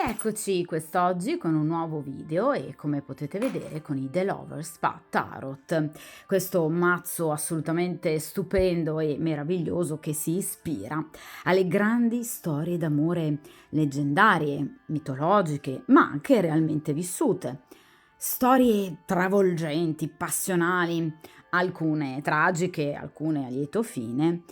Eccoci quest'oggi con un nuovo video e come potete vedere con i The Lovers Spa Tarot, questo mazzo assolutamente stupendo e meraviglioso che si ispira alle grandi storie d'amore leggendarie, mitologiche, ma anche realmente vissute. Storie travolgenti, passionali, alcune tragiche, alcune a lieto fine,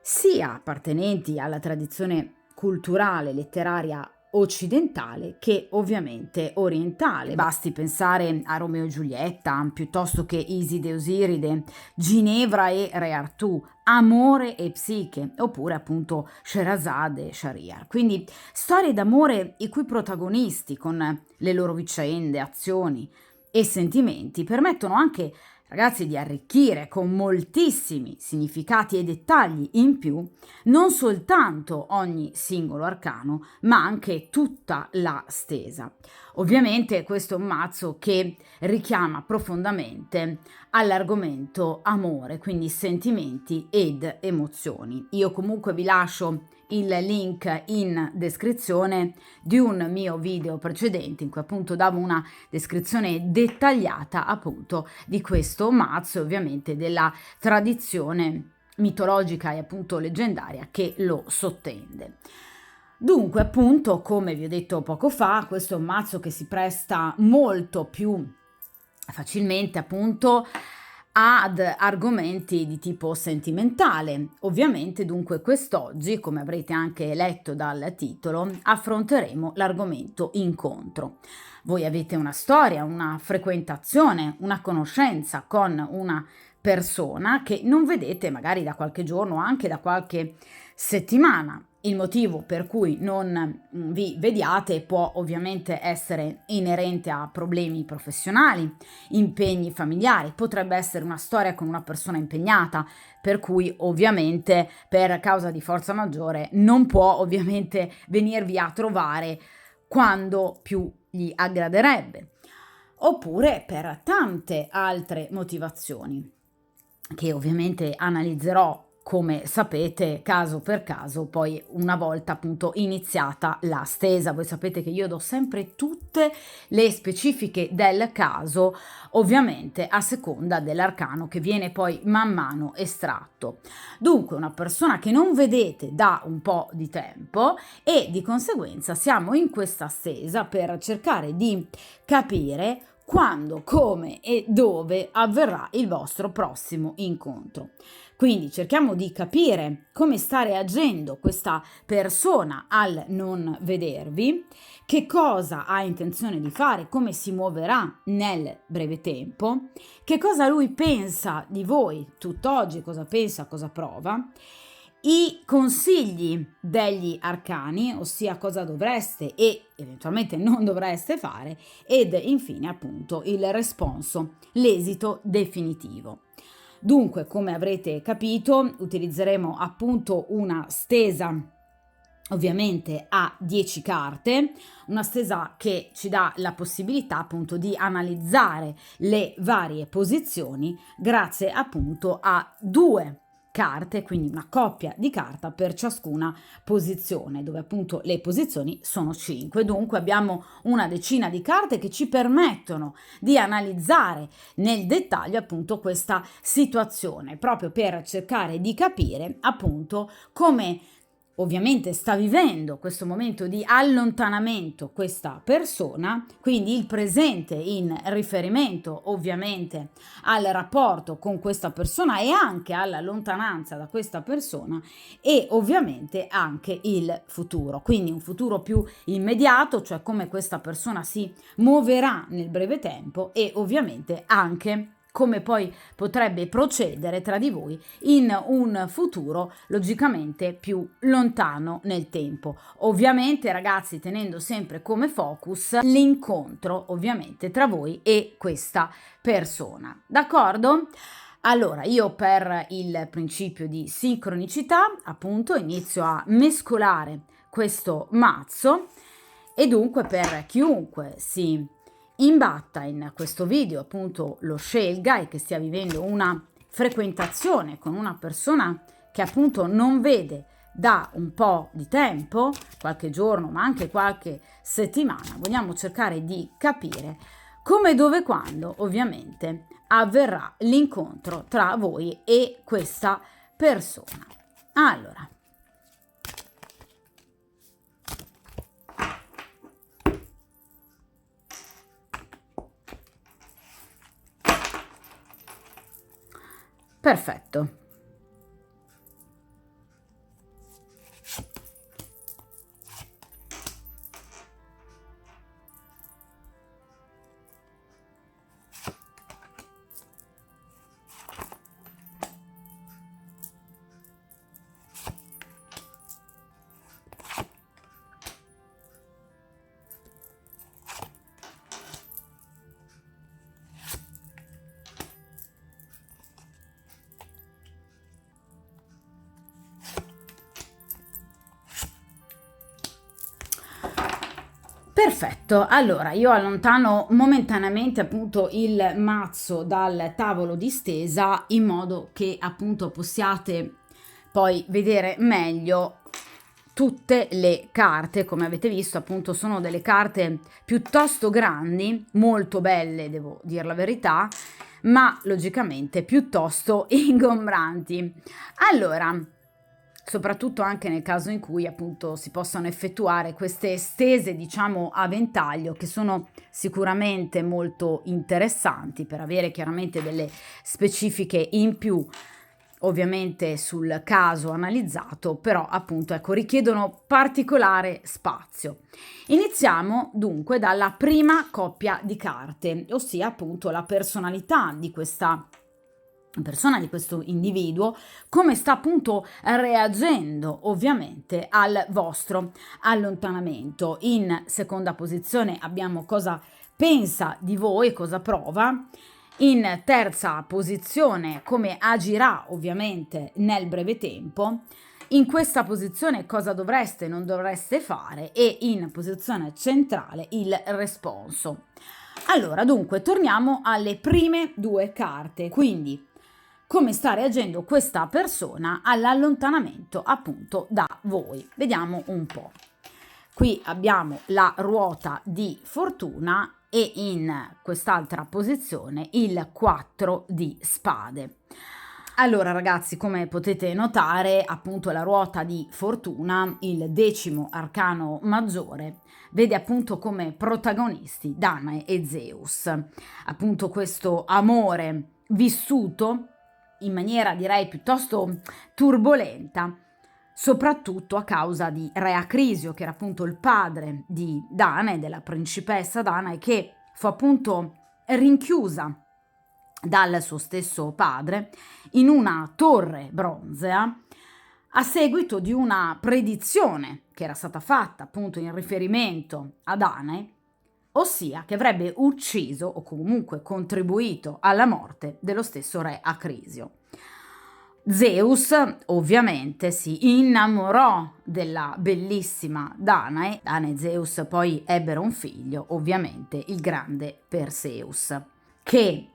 sia appartenenti alla tradizione culturale, letteraria occidentale che ovviamente orientale. Basti pensare a Romeo e Giulietta, piuttosto che Iside e Osiride, Ginevra e Re Artù, Amore e Psiche, oppure appunto Sherazade e Shahryar. Quindi storie d'amore i cui protagonisti, con le loro vicende, azioni e sentimenti, permettono anche, ragazzi, di arricchire con moltissimi significati e dettagli in più non soltanto ogni singolo arcano, ma anche tutta la stesa. Ovviamente questo è un mazzo che richiama profondamente all'argomento amore, quindi sentimenti ed emozioni. Io comunque vi lascio il link in descrizione di un mio video precedente in cui appunto davo una descrizione dettagliata appunto di questo mazzo e ovviamente della tradizione mitologica e appunto leggendaria che lo sottende. Dunque, appunto, come vi ho detto poco fa, questo è un mazzo che si presta molto più facilmente appunto ad argomenti di tipo sentimentale. Ovviamente, dunque, quest'oggi, come avrete anche letto dal titolo, affronteremo l'argomento incontro. Voi avete una storia, una frequentazione, una conoscenza con una persona che non vedete magari da qualche giorno o anche da qualche settimana. Il motivo per cui non vi vediate può ovviamente essere inerente a problemi professionali, impegni familiari, potrebbe essere una storia con una persona impegnata, per cui ovviamente per causa di forza maggiore non può ovviamente venirvi a trovare quando più gli aggraderebbe, oppure per tante altre motivazioni che ovviamente analizzerò, come sapete, caso per caso, poi una volta appunto iniziata la stesa. Voi sapete che io do sempre tutte le specifiche del caso, ovviamente a seconda dell'arcano che viene poi man mano estratto. Dunque una persona che non vedete da un po' di tempo e di conseguenza siamo in questa stesa per cercare di capire quando, come e dove avverrà il vostro prossimo incontro. Quindi cerchiamo di capire come sta reagendo questa persona al non vedervi, che cosa ha intenzione di fare, come si muoverà nel breve tempo, che cosa lui pensa di voi tutt'oggi, cosa pensa, cosa prova, i consigli degli arcani, ossia cosa dovreste e eventualmente non dovreste fare, ed infine appunto il responso, l'esito definitivo. Dunque, come avrete capito, utilizzeremo appunto una stesa ovviamente a 10 carte, una stesa che ci dà la possibilità appunto di analizzare le varie posizioni grazie appunto a due carte, quindi una coppia di carta per ciascuna posizione, dove appunto le posizioni sono 5. Dunque abbiamo una decina di carte che ci permettono di analizzare nel dettaglio appunto questa situazione, proprio per cercare di capire appunto come ovviamente sta vivendo questo momento di allontanamento questa persona, quindi il presente in riferimento ovviamente al rapporto con questa persona e anche alla lontananza da questa persona, e ovviamente anche il futuro, quindi un futuro più immediato, cioè come questa persona si muoverà nel breve tempo, e ovviamente anche come poi potrebbe procedere tra di voi in un futuro logicamente più lontano nel tempo. Ovviamente, ragazzi, tenendo sempre come focus l'incontro ovviamente tra voi e questa persona. D'accordo? Allora, io per il principio di sincronicità, appunto, inizio a mescolare questo mazzo e dunque per chiunque si imbatta in questo video, appunto lo scelga e che stia vivendo una frequentazione con una persona che appunto non vede da un po' di tempo, qualche giorno ma anche qualche settimana, vogliamo cercare di capire come, dove, quando ovviamente avverrà l'incontro tra voi e questa persona. Allora, perfetto. Perfetto, allora io allontano momentaneamente appunto il mazzo dal tavolo di stesa in modo che appunto possiate poi vedere meglio tutte le carte. Come avete visto appunto sono delle carte piuttosto grandi, molto belle devo dire la verità, ma logicamente piuttosto ingombranti. Allora, soprattutto anche nel caso in cui appunto si possano effettuare queste stese, diciamo, a ventaglio, che sono sicuramente molto interessanti per avere chiaramente delle specifiche in più ovviamente sul caso analizzato, però appunto ecco richiedono particolare spazio. Iniziamo dunque dalla prima coppia di carte, ossia appunto la personalità di questa persona, di questo individuo, come sta appunto reagendo ovviamente al vostro allontanamento. In seconda posizione abbiamo cosa pensa di voi, cosa prova. In terza posizione come agirà ovviamente nel breve tempo. In questa posizione cosa dovreste e non dovreste fare, e in posizione centrale il responso. Allora, dunque, torniamo alle prime due carte, quindi come sta reagendo questa persona all'allontanamento appunto da voi. Vediamo un po'. Qui abbiamo la ruota di fortuna e in quest'altra posizione il 4 di spade. Allora ragazzi, come potete notare, appunto la ruota di fortuna, il 10° arcano maggiore, vede appunto come protagonisti Danae e Zeus. Appunto questo amore vissuto in maniera direi piuttosto turbolenta, soprattutto a causa di Re Acrisio, che era appunto il padre di Danae, della principessa Danae, che fu appunto rinchiusa dal suo stesso padre in una torre bronzea a seguito di una predizione che era stata fatta appunto in riferimento a Danae, ossia che avrebbe ucciso o comunque contribuito alla morte dello stesso re Acrisio. Zeus ovviamente si innamorò della bellissima Danae. Danae e Zeus poi ebbero un figlio, ovviamente il grande Perseus, che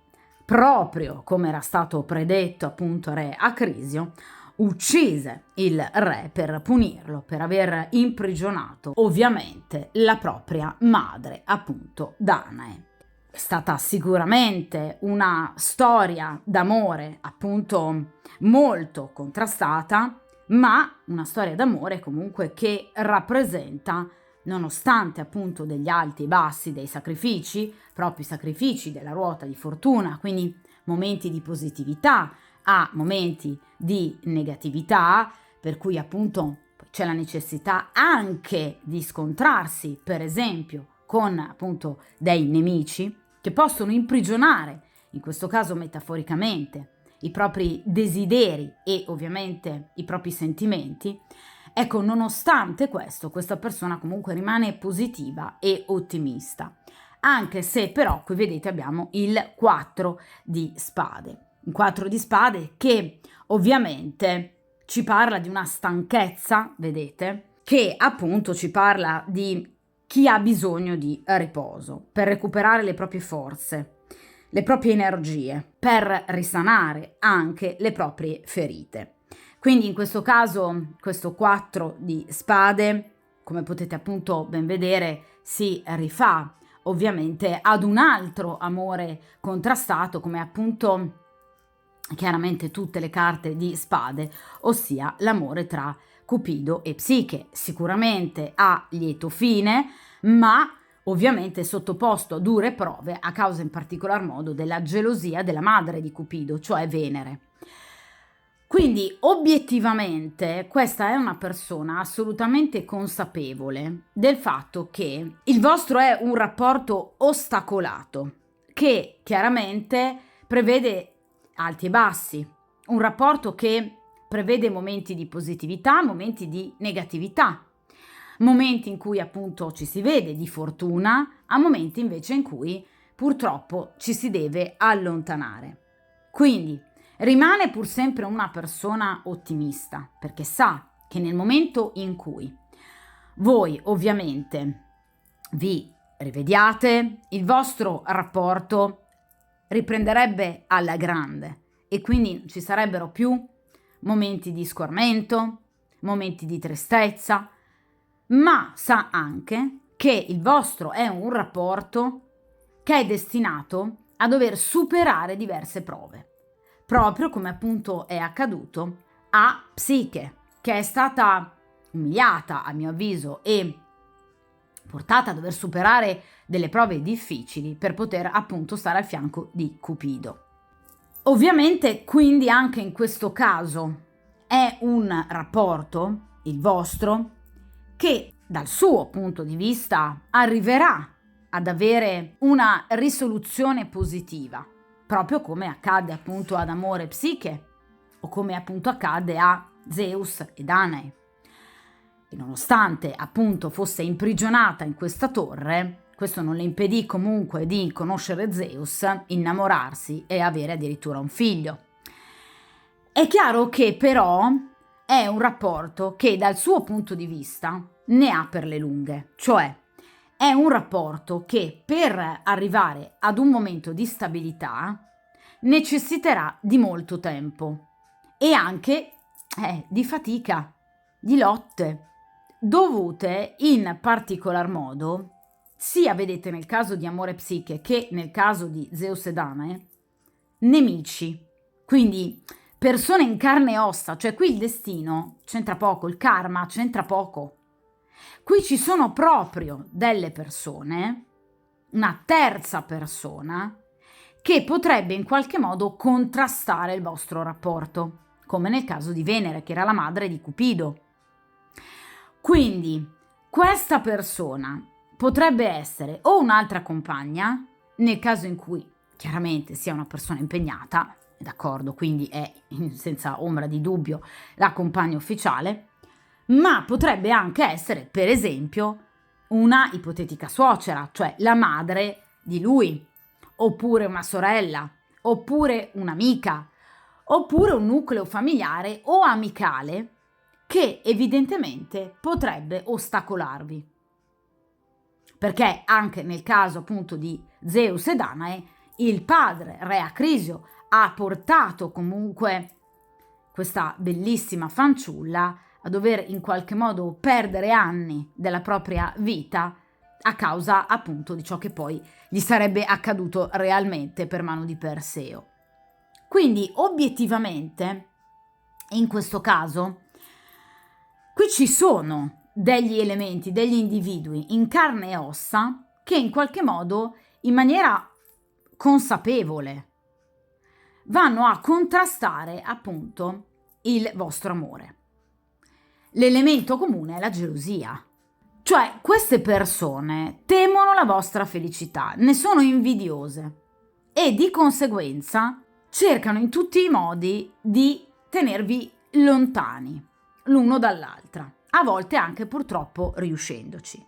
proprio come era stato predetto appunto re Acrisio, uccise il re per punirlo per aver imprigionato ovviamente la propria madre, appunto Danae. È stata sicuramente una storia d'amore appunto molto contrastata, ma una storia d'amore comunque che rappresenta, nonostante appunto degli alti e bassi, dei sacrifici, propri sacrifici della ruota di fortuna, quindi momenti di positività a momenti di negatività, per cui appunto c'è la necessità anche di scontrarsi, per esempio, con appunto dei nemici che possono imprigionare, in questo caso metaforicamente, i propri desideri e ovviamente i propri sentimenti. Ecco, nonostante questo, questa persona comunque rimane positiva e ottimista, anche se però qui vedete abbiamo il 4 di spade. Il 4 di spade che ovviamente ci parla di una stanchezza, vedete, che appunto ci parla di chi ha bisogno di riposo per recuperare le proprie forze, le proprie energie, per risanare anche le proprie ferite. Quindi in questo caso questo 4 di spade, come potete appunto ben vedere, si rifà ovviamente ad un altro amore contrastato, come appunto chiaramente tutte le carte di spade, ossia l'amore tra Cupido e Psiche, sicuramente a lieto fine, ma ovviamente sottoposto a dure prove a causa in particolar modo della gelosia della madre di Cupido, cioè Venere. Quindi obiettivamente questa è una persona assolutamente consapevole del fatto che il vostro è un rapporto ostacolato, che chiaramente prevede alti e bassi, un rapporto che prevede momenti di positività, momenti di negatività, momenti in cui appunto ci si vede di fortuna, a momenti invece in cui purtroppo ci si deve allontanare. Quindi rimane pur sempre una persona ottimista, perché sa che nel momento in cui voi ovviamente vi rivediate, il vostro rapporto riprenderebbe alla grande e quindi ci sarebbero più momenti di scormento, momenti di tristezza, ma sa anche che il vostro è un rapporto che è destinato a dover superare diverse prove, proprio come appunto è accaduto a Psiche, che è stata umiliata, a mio avviso, e portata a dover superare delle prove difficili per poter appunto stare al fianco di Cupido. Ovviamente, quindi anche in questo caso è un rapporto, il vostro, che dal suo punto di vista arriverà ad avere una risoluzione positiva, proprio come accade appunto ad Amore e Psiche, o come appunto accade a Zeus e Danae. E nonostante appunto fosse imprigionata in questa torre, questo non le impedì comunque di conoscere Zeus, innamorarsi e avere addirittura un figlio. È chiaro che però è un rapporto che dal suo punto di vista ne ha per le lunghe, cioè è un rapporto che per arrivare ad un momento di stabilità necessiterà di molto tempo e anche di fatica, di lotte, dovute in particolar modo, sia vedete nel caso di Amore e Psiche che nel caso di Zeus e Danae, nemici, quindi persone in carne e ossa, cioè qui il destino c'entra poco, il karma c'entra poco. Qui ci sono proprio delle persone, una terza persona, che potrebbe in qualche modo contrastare il vostro rapporto, come nel caso di Venere, che era la madre di Cupido. Quindi questa persona potrebbe essere o un'altra compagna, nel caso in cui chiaramente sia una persona impegnata, d'accordo, quindi è senza ombra di dubbio la compagna ufficiale, ma potrebbe anche essere, per esempio, una ipotetica suocera, cioè la madre di lui, oppure una sorella, oppure un'amica, oppure un nucleo familiare o amicale che evidentemente potrebbe ostacolarvi. Perché anche nel caso appunto di Zeus e Danae, il padre, re Acrisio, ha portato comunque questa bellissima fanciulla a dover in qualche modo perdere anni della propria vita a causa appunto di ciò che poi gli sarebbe accaduto realmente per mano di Perseo. Quindi obiettivamente, in questo caso, qui ci sono degli elementi, degli individui in carne e ossa che in qualche modo, in maniera consapevole, vanno a contrastare appunto il vostro amore. L'elemento comune è la gelosia. Cioè, queste persone temono la vostra felicità, ne sono invidiose e di conseguenza cercano in tutti i modi di tenervi lontani l'uno dall'altra, a volte anche purtroppo riuscendoci.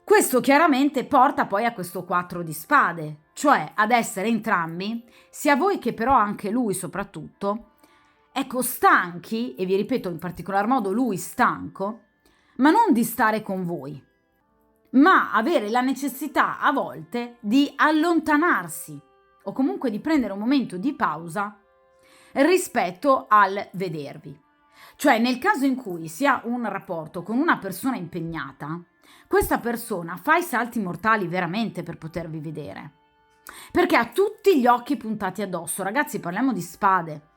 Questo chiaramente porta poi a questo 4 di spade, cioè ad essere entrambi, sia voi che però anche lui soprattutto, ecco, stanchi, e vi ripeto in particolar modo lui stanco, ma non di stare con voi, ma avere la necessità a volte di allontanarsi o comunque di prendere un momento di pausa rispetto al vedervi. Cioè, nel caso in cui si ha un rapporto con una persona impegnata, questa persona fa i salti mortali veramente per potervi vedere, perché ha tutti gli occhi puntati addosso. Ragazzi, parliamo di spade.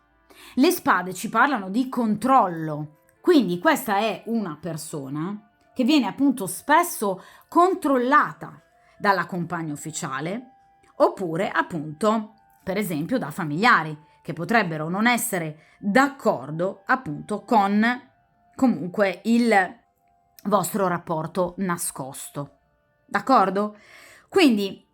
Le spade ci parlano di controllo, quindi questa è una persona che viene appunto spesso controllata dalla compagna ufficiale, oppure appunto, per esempio, da familiari che potrebbero non essere d'accordo appunto con comunque il vostro rapporto nascosto. D'accordo? Quindi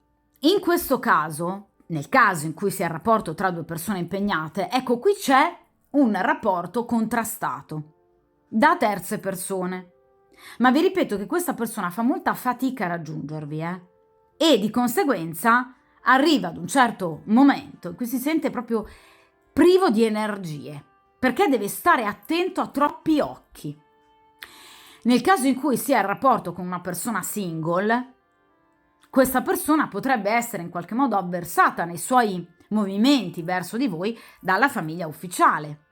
in questo caso, nel caso in cui sia il rapporto tra due persone impegnate, ecco, qui c'è un rapporto contrastato da terze persone. Ma vi ripeto che questa persona fa molta fatica a raggiungervi, e di conseguenza arriva ad un certo momento in cui si sente proprio privo di energie, perché deve stare attento a troppi occhi. Nel caso in cui sia il rapporto con una persona single, questa persona potrebbe essere in qualche modo avversata nei suoi movimenti verso di voi dalla famiglia ufficiale,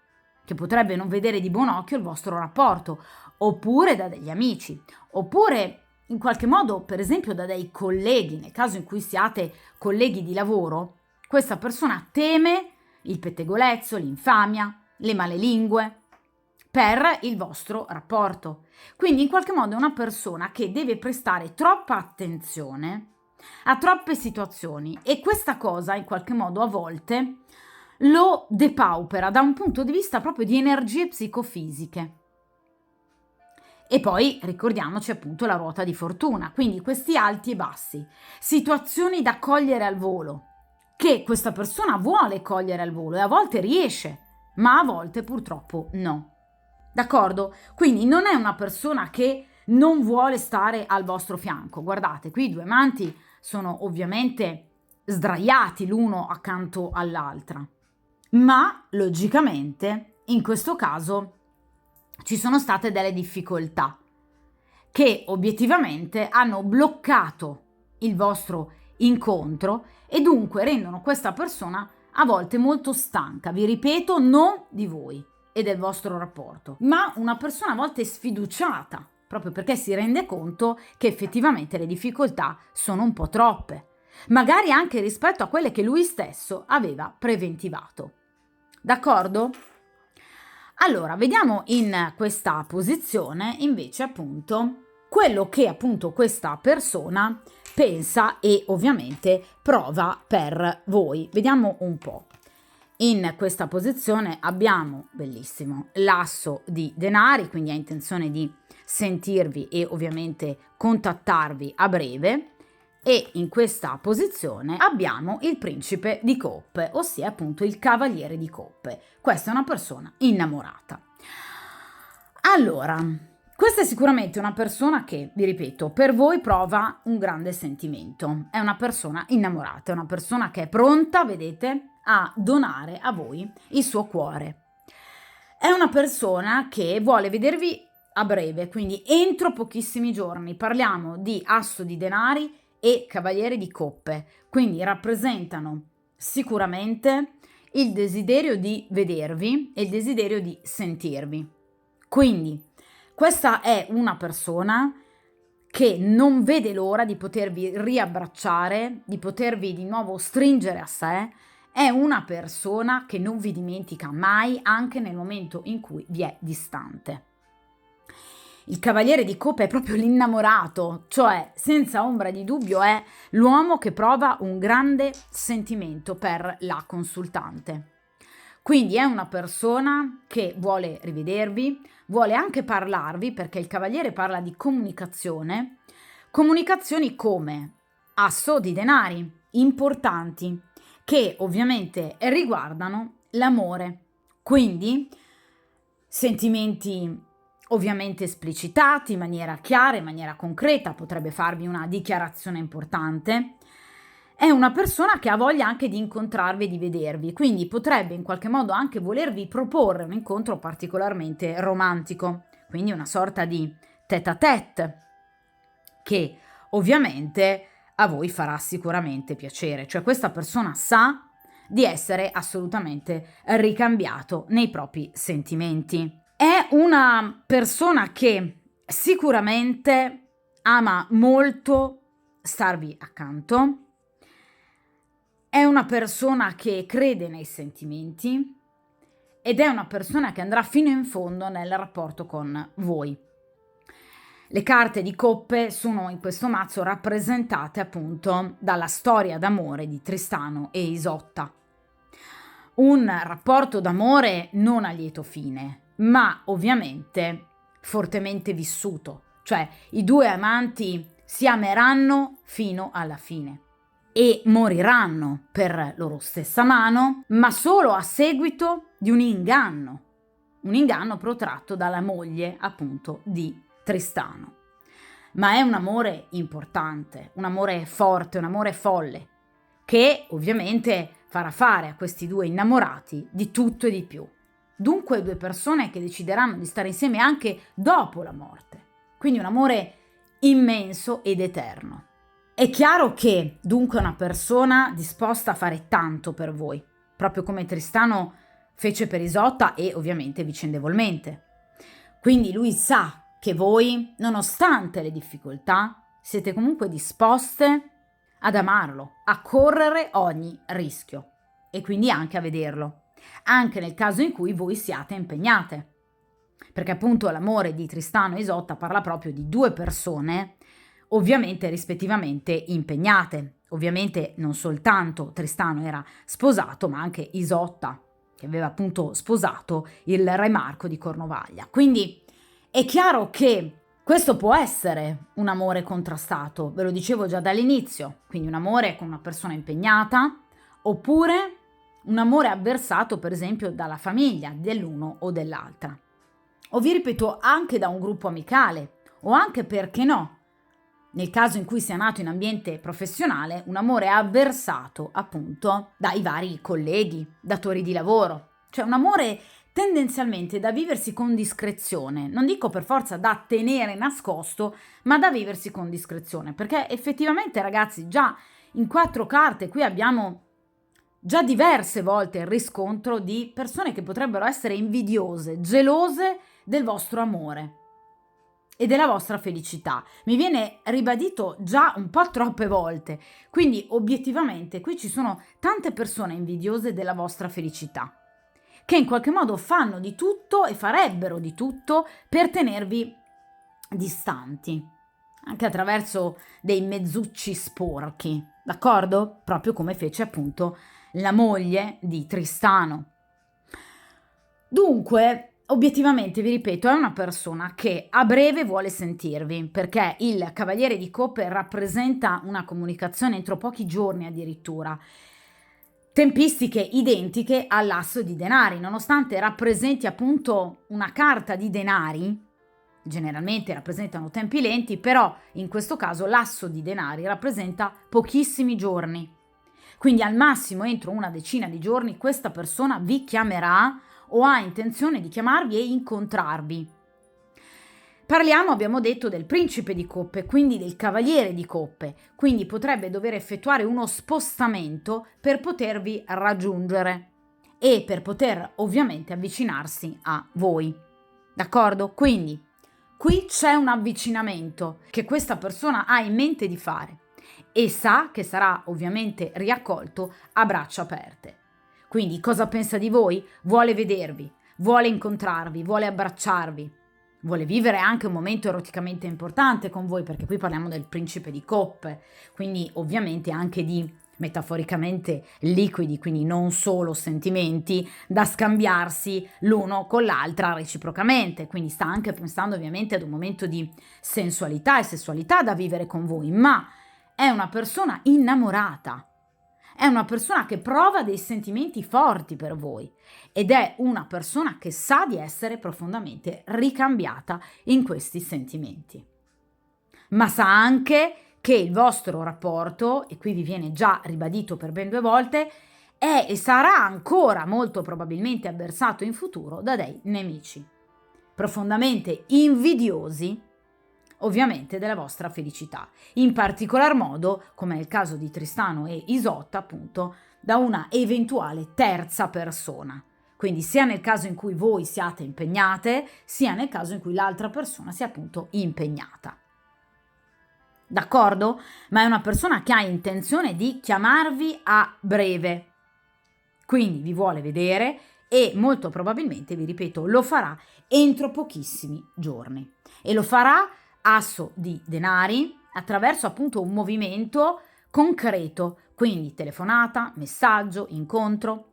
che potrebbe non vedere di buon occhio il vostro rapporto, oppure da degli amici, oppure in qualche modo, per esempio, da dei colleghi. Nel caso in cui siate colleghi di lavoro, questa persona teme il pettegolezzo, l'infamia, le malelingue per il vostro rapporto. Quindi in qualche modo è una persona che deve prestare troppa attenzione a troppe situazioni, e questa cosa in qualche modo a volte lo depaupera da un punto di vista proprio di energie psicofisiche. E poi ricordiamoci appunto la ruota di fortuna, quindi questi alti e bassi, situazioni da cogliere al volo, che questa persona vuole cogliere al volo e a volte riesce, ma a volte purtroppo no. D'accordo? Quindi non è una persona che non vuole stare al vostro fianco. Guardate, qui i due amanti sono ovviamente sdraiati l'uno accanto all'altra, ma logicamente in questo caso ci sono state delle difficoltà che obiettivamente hanno bloccato il vostro incontro e dunque rendono questa persona a volte molto stanca. Vi ripeto, non di voi e del vostro rapporto, ma una persona a volte sfiduciata, proprio perché si rende conto che effettivamente le difficoltà sono un po' troppe, magari anche rispetto a quelle che lui stesso aveva preventivato. D'accordo? Allora, vediamo in questa posizione invece appunto quello che appunto questa persona pensa e ovviamente prova per voi. Vediamo un po'. In questa posizione abbiamo, bellissimo, l'asso di denari, quindi ha intenzione di sentirvi e ovviamente contattarvi a breve, e in questa posizione abbiamo il principe di coppe, ossia appunto il cavaliere di coppe. Questa è una persona innamorata. Allora, questa è sicuramente una persona che, vi ripeto, per voi prova un grande sentimento. È una persona innamorata, è una persona che è pronta, vedete, a donare a voi il suo cuore. È una persona che vuole vedervi a breve, quindi entro pochissimi giorni. Parliamo di asso di denari e cavaliere di coppe, quindi rappresentano sicuramente il desiderio di vedervi e il desiderio di sentirvi. Quindi questa è una persona che non vede l'ora di potervi riabbracciare, di potervi di nuovo stringere a sé. È una persona che non vi dimentica mai, anche nel momento in cui vi è distante. Il cavaliere di coppe è proprio l'innamorato, cioè senza ombra di dubbio è l'uomo che prova un grande sentimento per la consultante. Quindi è una persona che vuole rivedervi, vuole anche parlarvi, perché il cavaliere parla di comunicazione, comunicazioni come asso di denari importanti, che ovviamente riguardano l'amore, quindi sentimenti ovviamente esplicitati in maniera chiara, in maniera concreta, potrebbe farvi una dichiarazione importante. È una persona che ha voglia anche di incontrarvi e di vedervi, quindi potrebbe in qualche modo anche volervi proporre un incontro particolarmente romantico, quindi una sorta di tête-à-tête, che ovviamente a voi farà sicuramente piacere. Cioè questa persona sa di essere assolutamente ricambiato nei propri sentimenti. È una persona che sicuramente ama molto starvi accanto, è una persona che crede nei sentimenti ed è una persona che andrà fino in fondo nel rapporto con voi. Le carte di coppe sono in questo mazzo rappresentate appunto dalla storia d'amore di Tristano e Isotta. Un rapporto d'amore non a lieto fine, ma ovviamente fortemente vissuto, cioè i due amanti si ameranno fino alla fine e moriranno per loro stessa mano, ma solo a seguito di un inganno protratto dalla moglie appunto di Tristano. Ma è un amore importante, un amore forte, un amore folle, che ovviamente farà fare a questi due innamorati di tutto e di più. Dunque due persone che decideranno di stare insieme anche dopo la morte. Quindi un amore immenso ed eterno. È chiaro che dunque una persona disposta a fare tanto per voi, proprio come Tristano fece per Isotta e ovviamente vicendevolmente. Quindi lui sa che voi, nonostante le difficoltà, siete comunque disposte ad amarlo, a correre ogni rischio e quindi anche a vederlo, anche nel caso in cui voi siate impegnate. Perché appunto l'amore di Tristano e Isotta parla proprio di due persone, ovviamente rispettivamente impegnate. Ovviamente non soltanto Tristano era sposato, ma anche Isotta, che aveva appunto sposato il re Marco di Cornovaglia. Quindi è chiaro che questo può essere un amore contrastato, ve lo dicevo già dall'inizio, quindi un amore con una persona impegnata, oppure un amore avversato per esempio dalla famiglia dell'uno o dell'altra. O vi ripeto, anche da un gruppo amicale, o anche, perché no, nel caso in cui sia nato in ambiente professionale, un amore avversato appunto dai vari colleghi, datori di lavoro, cioè un amore tendenzialmente da viversi con discrezione, non dico per forza da tenere nascosto, ma da viversi con discrezione, perché effettivamente ragazzi già in 4 carte qui abbiamo già diverse volte il riscontro di persone che potrebbero essere invidiose, gelose del vostro amore e della vostra felicità. Mi viene ribadito già un po' troppe volte, quindi obiettivamente qui ci sono tante persone invidiose della vostra felicità, che in qualche modo fanno di tutto e farebbero di tutto per tenervi distanti, anche attraverso dei mezzucci sporchi, d'accordo? Proprio come fece appunto la moglie di Tristano. Dunque, obiettivamente, vi ripeto, è una persona che a breve vuole sentirvi, perché il Cavaliere di Coppe rappresenta una comunicazione entro pochi giorni addirittura. Tempistiche identiche all'asso di denari, nonostante rappresenti appunto una carta di denari, generalmente rappresentano tempi lenti, però in questo caso l'asso di denari rappresenta pochissimi giorni. Quindi al massimo entro una decina di giorni questa persona vi chiamerà o ha intenzione di chiamarvi e incontrarvi. Parliamo, abbiamo detto, del principe di coppe, quindi del cavaliere di coppe, quindi potrebbe dover effettuare uno spostamento per potervi raggiungere e per poter ovviamente avvicinarsi a voi. D'accordo? Quindi qui c'è un avvicinamento che questa persona ha in mente di fare e sa che sarà ovviamente riaccolto a braccia aperte. Quindi cosa pensa di voi? Vuole vedervi, vuole incontrarvi, vuole abbracciarvi, vuole vivere anche un momento eroticamente importante con voi, perché qui parliamo del principe di coppe, quindi ovviamente anche di metaforicamente liquidi, quindi non solo sentimenti da scambiarsi l'uno con l'altra reciprocamente, quindi sta anche pensando ovviamente ad un momento di sensualità e sessualità da vivere con voi, ma è una persona innamorata, è una persona che prova dei sentimenti forti per voi ed è una persona che sa di essere profondamente ricambiata in questi sentimenti. Ma sa anche che il vostro rapporto, e qui vi viene già ribadito per ben 2 volte, è e sarà ancora molto probabilmente avversato in futuro da dei nemici, profondamente invidiosi ovviamente della vostra felicità, in particolar modo, come nel caso di Tristano e Isotta, appunto, da una eventuale terza persona. Quindi sia nel caso in cui voi siate impegnate, sia nel caso in cui l'altra persona sia appunto impegnata. D'accordo? Ma è una persona che ha intenzione di chiamarvi a breve. Quindi vi vuole vedere e molto probabilmente, vi ripeto, lo farà entro pochissimi giorni. E lo farà asso di denari attraverso appunto un movimento concreto, quindi telefonata, messaggio, incontro.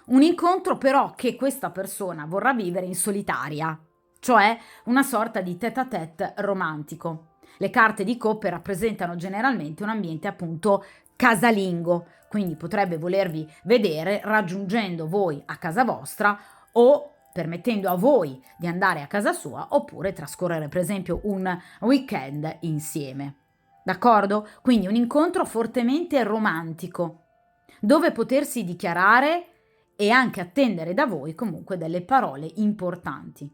Un incontro però che questa persona vorrà vivere in solitaria, cioè una sorta di tête-à-tête romantico. Le carte di coppe rappresentano generalmente un ambiente appunto casalingo, quindi potrebbe volervi vedere raggiungendo voi a casa vostra o permettendo a voi di andare a casa sua oppure trascorrere per esempio un weekend insieme. D'accordo? Quindi un incontro fortemente romantico, dove potersi dichiarare e anche attendere da voi comunque delle parole importanti.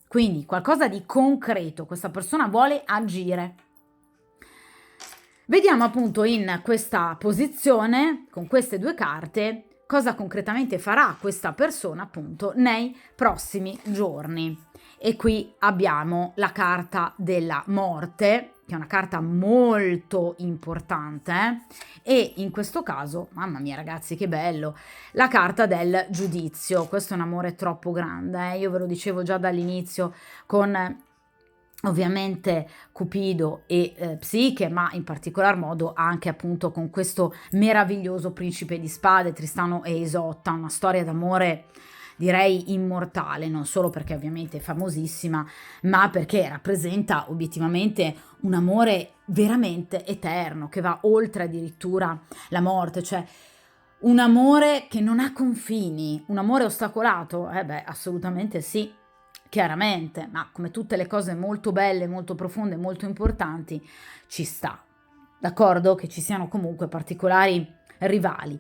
Quindi qualcosa di concreto, questa persona vuole agire. Vediamo appunto in questa posizione, con queste due carte, cosa concretamente farà questa persona appunto nei prossimi giorni. E qui abbiamo la carta della morte, che è una carta molto importante, e in questo caso, mamma mia ragazzi che bello, la carta del giudizio. Questo è un amore troppo grande, io ve lo dicevo già dall'inizio con ovviamente Cupido e Psiche, ma in particolar modo anche appunto con questo meraviglioso principe di spade, Tristano e Isotta, una storia d'amore direi immortale, non solo perché ovviamente è famosissima, ma perché rappresenta obiettivamente un amore veramente eterno, che va oltre addirittura la morte, cioè un amore che non ha confini, un amore ostacolato? Assolutamente sì, chiaramente, ma come tutte le cose molto belle, molto profonde, molto importanti, ci sta, d'accordo? Che ci siano comunque particolari rivali,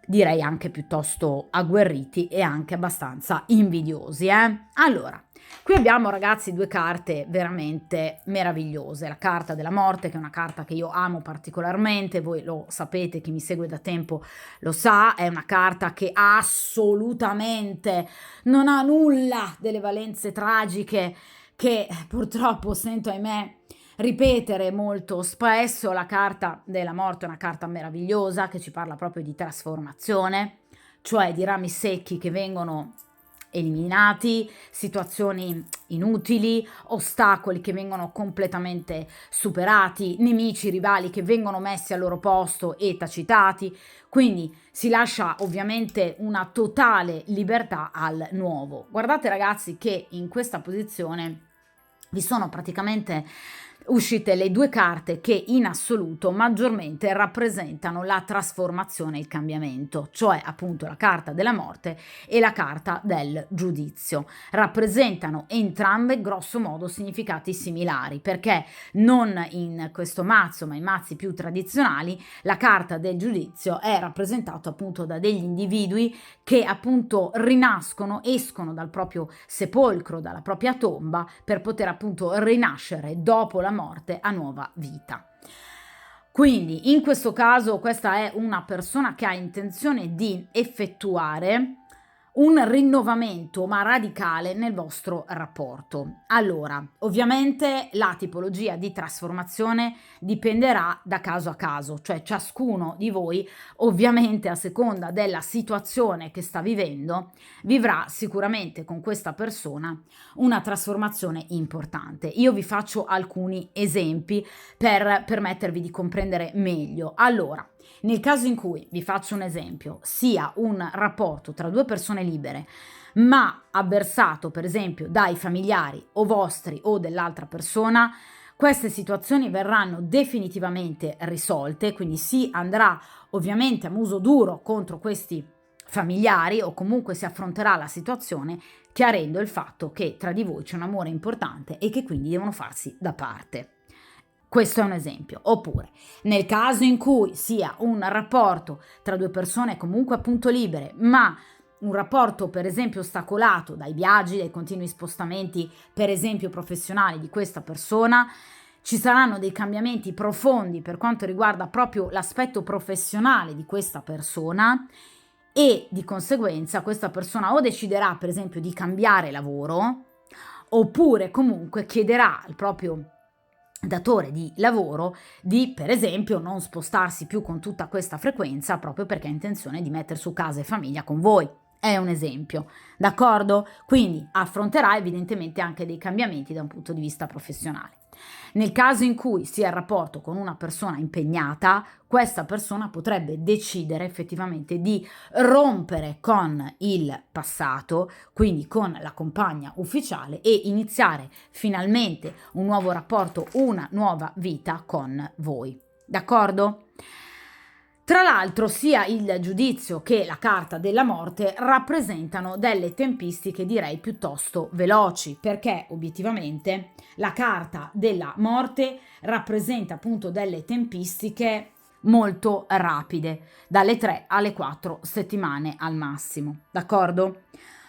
direi anche piuttosto agguerriti e anche abbastanza invidiosi, Allora, qui abbiamo ragazzi due carte veramente meravigliose, la carta della morte che è una carta che io amo particolarmente, voi lo sapete, chi mi segue da tempo lo sa, è una carta che assolutamente non ha nulla delle valenze tragiche che purtroppo sento ahimè ripetere molto spesso. La carta della morte è una carta meravigliosa che ci parla proprio di trasformazione, cioè di rami secchi che vengono eliminati, situazioni inutili, ostacoli che vengono completamente superati, nemici, rivali che vengono messi al loro posto e tacitati, quindi si lascia ovviamente una totale libertà al nuovo. Guardate ragazzi che in questa posizione vi sono praticamente uscite le due carte che in assoluto maggiormente rappresentano la trasformazione e il cambiamento, cioè appunto la carta della morte e la carta del giudizio. Rappresentano entrambe grosso modo significati similari, perché non in questo mazzo ma in mazzi più tradizionali la carta del giudizio è rappresentata appunto da degli individui che appunto rinascono, escono dal proprio sepolcro, dalla propria tomba per poter appunto rinascere dopo la morte a nuova vita. Quindi in questo caso questa è una persona che ha intenzione di effettuare un rinnovamento ma radicale nel vostro rapporto. Allora, ovviamente la tipologia di trasformazione dipenderà da caso a caso, cioè ciascuno di voi ovviamente a seconda della situazione che sta vivendo vivrà sicuramente con questa persona una trasformazione importante. Io vi faccio alcuni esempi per permettervi di comprendere meglio. Allora, nel caso in cui, vi faccio un esempio, sia un rapporto tra due persone libere, ma avversato per esempio dai familiari o vostri o dell'altra persona, queste situazioni verranno definitivamente risolte, quindi si andrà ovviamente a muso duro contro questi familiari o comunque si affronterà la situazione chiarendo il fatto che tra di voi c'è un amore importante e che quindi devono farsi da parte. Questo è un esempio. Oppure, nel caso in cui sia un rapporto tra due persone comunque appunto libere, ma un rapporto per esempio ostacolato dai viaggi, dai continui spostamenti per esempio professionali di questa persona, ci saranno dei cambiamenti profondi per quanto riguarda proprio l'aspetto professionale di questa persona e di conseguenza questa persona o deciderà per esempio di cambiare lavoro oppure comunque chiederà al proprio datore di lavoro di, per esempio, non spostarsi più con tutta questa frequenza proprio perché ha intenzione di mettere su casa e famiglia con voi. È un esempio, d'accordo? Quindi affronterà evidentemente anche dei cambiamenti da un punto di vista professionale. Nel caso in cui sia il rapporto con una persona impegnata, questa persona potrebbe decidere effettivamente di rompere con il passato, quindi con la compagna ufficiale, e iniziare finalmente un nuovo rapporto, una nuova vita con voi. D'accordo? Tra l'altro sia il giudizio che la carta della morte rappresentano delle tempistiche direi piuttosto veloci, perché obiettivamente la carta della morte rappresenta appunto delle tempistiche molto rapide, dalle 3 alle 4 settimane al massimo, d'accordo?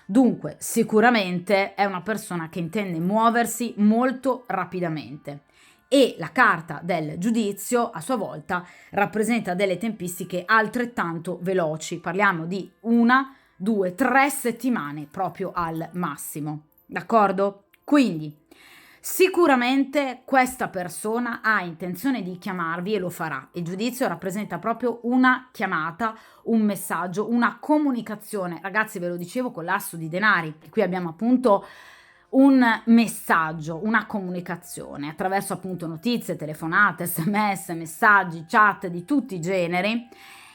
Dunque, sicuramente è una persona che intende muoversi molto rapidamente e la carta del giudizio a sua volta rappresenta delle tempistiche altrettanto veloci, parliamo di 1, 2, 3 settimane proprio al massimo, d'accordo? Quindi sicuramente questa persona ha intenzione di chiamarvi e lo farà. Il giudizio rappresenta proprio una chiamata, un messaggio, una comunicazione. Ragazzi, ve lo dicevo con l'asso di denari. Qui abbiamo appunto un messaggio, una comunicazione attraverso appunto notizie, telefonate, sms, messaggi, chat di tutti i generi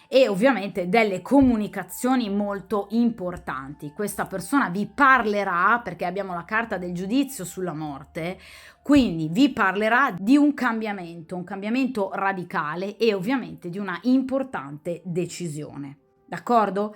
e ovviamente delle comunicazioni molto importanti. Questa persona vi parlerà, perché abbiamo la carta del giudizio sulla morte, quindi vi parlerà di un cambiamento radicale e ovviamente di una importante decisione. D'accordo?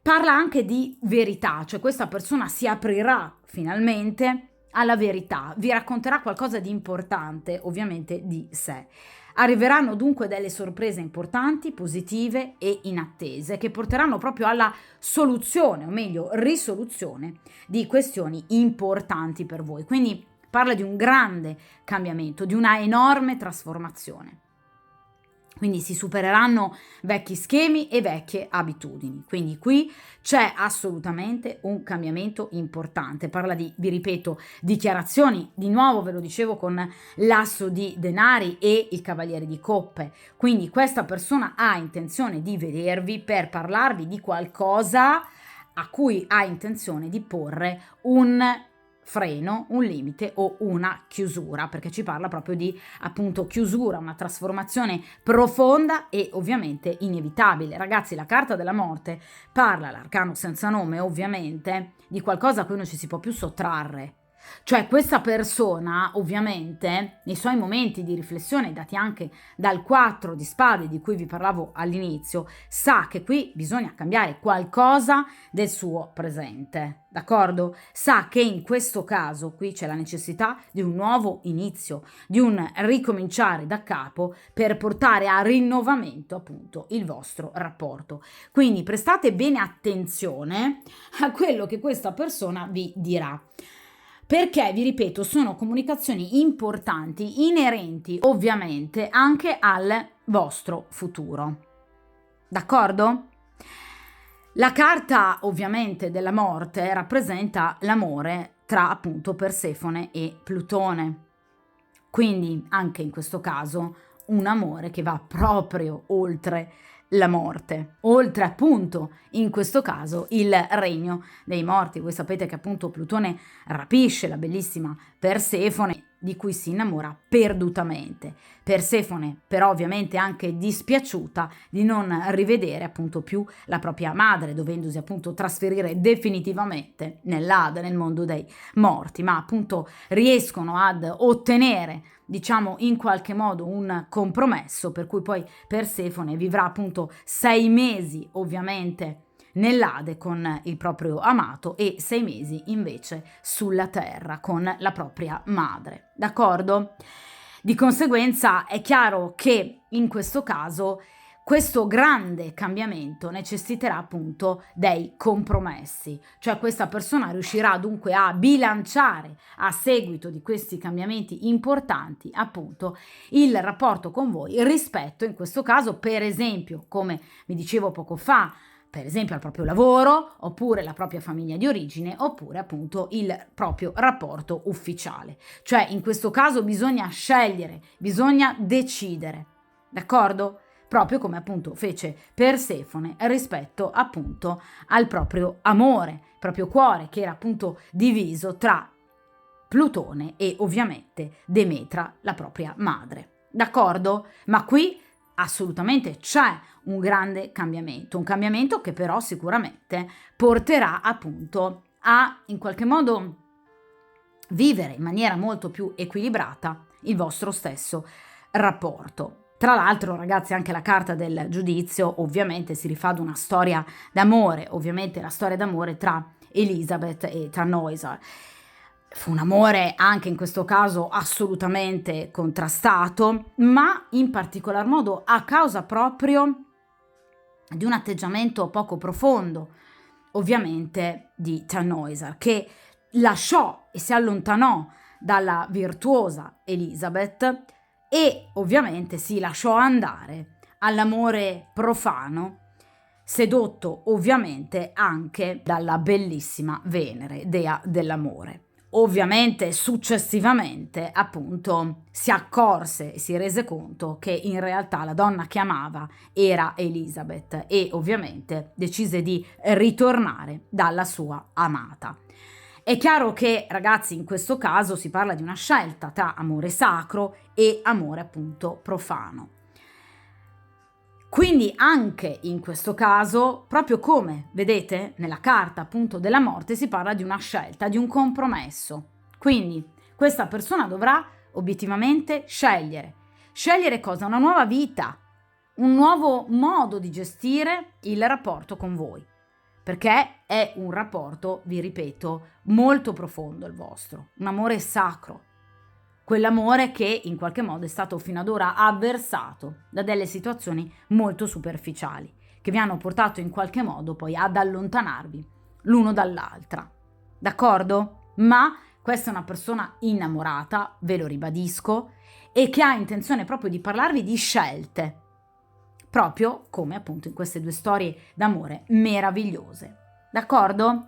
Parla anche di verità, cioè questa persona si aprirà finalmente alla verità, vi racconterà qualcosa di importante, ovviamente di sé. Arriveranno dunque delle sorprese importanti, positive e inattese, che porteranno proprio alla soluzione, o meglio risoluzione, di questioni importanti per voi. Quindi parla di un grande cambiamento, di una enorme trasformazione. Quindi si supereranno vecchi schemi e vecchie abitudini. Quindi qui c'è assolutamente un cambiamento importante. Parla di, vi ripeto, dichiarazioni, di nuovo ve lo dicevo con l'asso di denari e il cavaliere di coppe. Quindi questa persona ha intenzione di vedervi per parlarvi di qualcosa a cui ha intenzione di porre un freno, un limite o una chiusura, perché ci parla proprio di appunto chiusura, una trasformazione profonda e ovviamente inevitabile. Ragazzi, la carta della morte parla, l'arcano senza nome ovviamente, di qualcosa a cui non ci si può più sottrarre. Cioè questa persona ovviamente nei suoi momenti di riflessione dati anche dal 4 di spade di cui vi parlavo all'inizio sa che qui bisogna cambiare qualcosa del suo presente, d'accordo? Sa che in questo caso qui c'è la necessità di un nuovo inizio, di un ricominciare da capo per portare a rinnovamento appunto il vostro rapporto. Quindi prestate bene attenzione a quello che questa persona vi dirà. Perché, vi ripeto, sono comunicazioni importanti, inerenti ovviamente anche al vostro futuro. D'accordo? La carta ovviamente della morte rappresenta l'amore tra appunto Persefone e Plutone. Quindi anche in questo caso un amore che va proprio oltre la morte, oltre appunto in questo caso il regno dei morti. Voi sapete che appunto Plutone rapisce la bellissima Persefone di cui si innamora perdutamente. Persefone però ovviamente anche dispiaciuta di non rivedere appunto più la propria madre, dovendosi appunto trasferire definitivamente nell'Ade, nel mondo dei morti, ma appunto riescono ad ottenere diciamo in qualche modo un compromesso per cui poi Persefone vivrà appunto 6 mesi ovviamente nell'Ade con il proprio amato e 6 mesi invece sulla terra con la propria madre, d'accordo? Di conseguenza è chiaro che in questo caso questo grande cambiamento necessiterà appunto dei compromessi, cioè questa persona riuscirà dunque a bilanciare a seguito di questi cambiamenti importanti appunto il rapporto con voi rispetto in questo caso per esempio, come vi dicevo poco fa, per esempio al proprio lavoro, oppure la propria famiglia di origine, oppure appunto il proprio rapporto ufficiale. Cioè in questo caso bisogna scegliere, bisogna decidere, d'accordo? Proprio come appunto fece Persefone rispetto appunto al proprio amore, il proprio cuore che era appunto diviso tra Plutone e ovviamente Demetra, la propria madre. D'accordo? Ma qui assolutamente c'è un grande cambiamento, un cambiamento che però sicuramente porterà appunto a in qualche modo vivere in maniera molto più equilibrata il vostro stesso rapporto. Tra l'altro, ragazzi, anche la carta del giudizio ovviamente si rifà ad una storia d'amore, ovviamente la storia d'amore tra Elizabeth e tra Noisar. Fu un amore anche in questo caso assolutamente contrastato, ma in particolar modo a causa proprio di un atteggiamento poco profondo, ovviamente di Tannhäuser, che lasciò e si allontanò dalla virtuosa Elizabeth e ovviamente si lasciò andare all'amore profano, sedotto ovviamente anche dalla bellissima Venere, dea dell'amore. Ovviamente successivamente appunto si accorse e si rese conto che in realtà la donna che amava era Elizabeth e ovviamente decise di ritornare dalla sua amata. È chiaro che, ragazzi, in questo caso si parla di una scelta tra amore sacro e amore appunto profano. Quindi anche in questo caso, proprio come vedete nella carta appunto della morte, si parla di una scelta, di un compromesso. Quindi questa persona dovrà obiettivamente scegliere. Scegliere cosa? Una nuova vita, un nuovo modo di gestire il rapporto con voi. Perché è un rapporto, vi ripeto, molto profondo il vostro, un amore sacro. Quell'amore che in qualche modo è stato fino ad ora avversato da delle situazioni molto superficiali, che vi hanno portato in qualche modo poi ad allontanarvi l'uno dall'altra. D'accordo? Ma questa è una persona innamorata, ve lo ribadisco, e che ha intenzione proprio di parlarvi di scelte, proprio come appunto in queste due storie d'amore meravigliose. D'accordo?